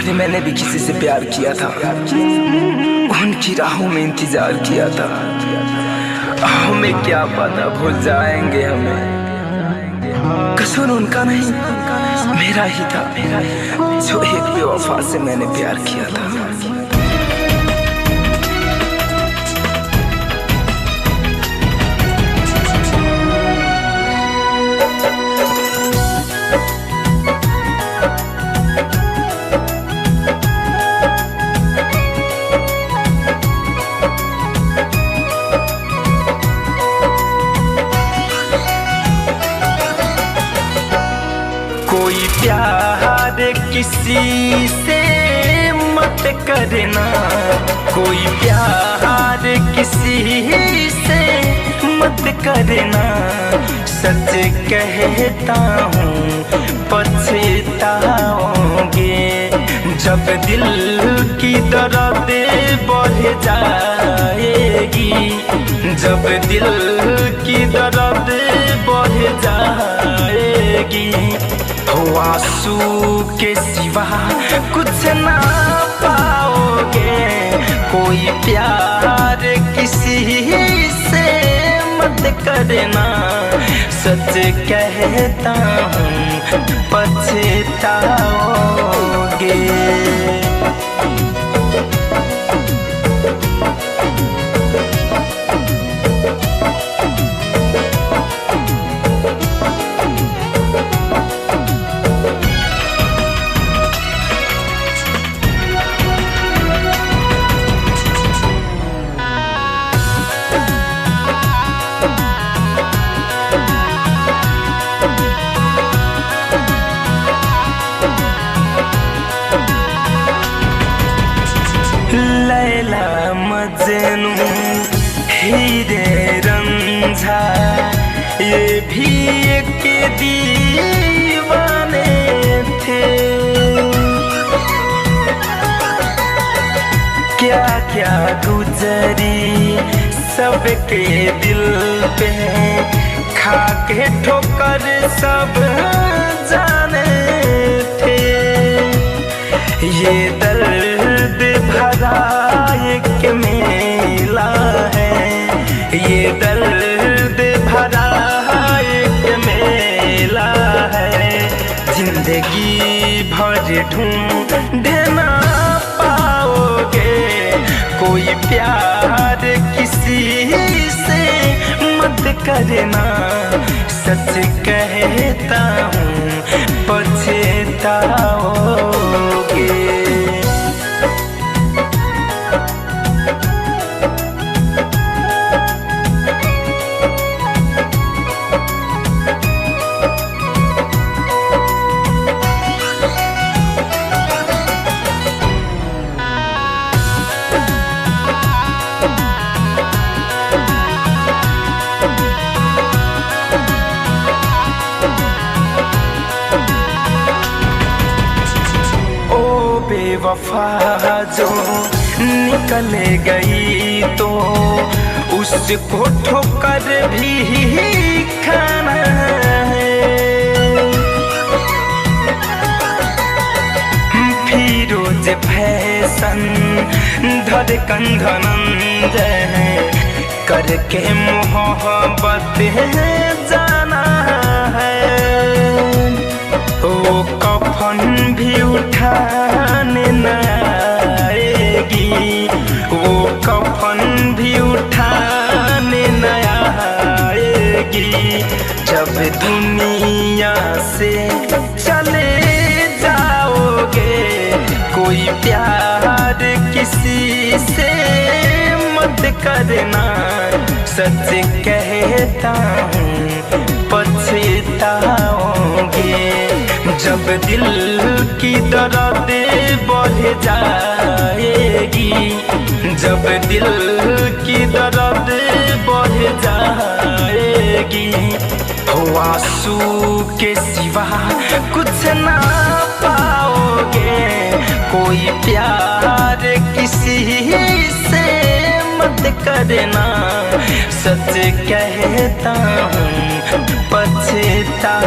पहले मैंने भी किसी से प्यार किया था, उनकी राहों में इंतजार किया था। हमें क्या पता भूल जाएंगे हमें। कसूर उनका नहीं मेरा ही था, जो एक बेवफा से मैंने प्यार किया था। कोई प्यार किसी से मत करना, कोई प्यार किसी से मत करना। सच कहता हूँ पछताओगे, जब दिल की दर्द बढ़ जाएगी, जब दिल की दर्द बढ़ जाएगी। आंसू के सिवा कुछ ना पाओगे। कोई प्यार किसी से मत करना, सच कहता हूँ पछताओगे। लैला मजनू हीरे रंझा, ये भी एक दीवाने थे। क्या क्या गुजरी सबके दिल पे, खा के ठोकर सब जाने थे। ये दर्द भरा एक मेला है, ये दर्द भरा एक मेला है। जिंदगी भर ढूंढ ना पाओगे। कोई प्यार किसी से मत करना, सच कहता हूँ पछताओगे। बेवफा जो निकल गई तो उसको ठोकर भी खाना है। फिरोज फैशन धड़कन धनंजय करके मोहब्बत जाना है। वो कफन भी उठाने न आएगी, वो कफन भी उठाने न आएगी। जब दुनिया से चले जाओगे, कोई प्यार किसी से मत करना, सच कहता हूँ पछताओगे। जब दिल की दर्द बढ़ जाएगी, जब दिल की दर्द बढ़ जाएगी। आंसू के सिवा कुछ ना पाओगे। कोई प्यार किसी से मत करना, सच कहता हूँ पछताओगे।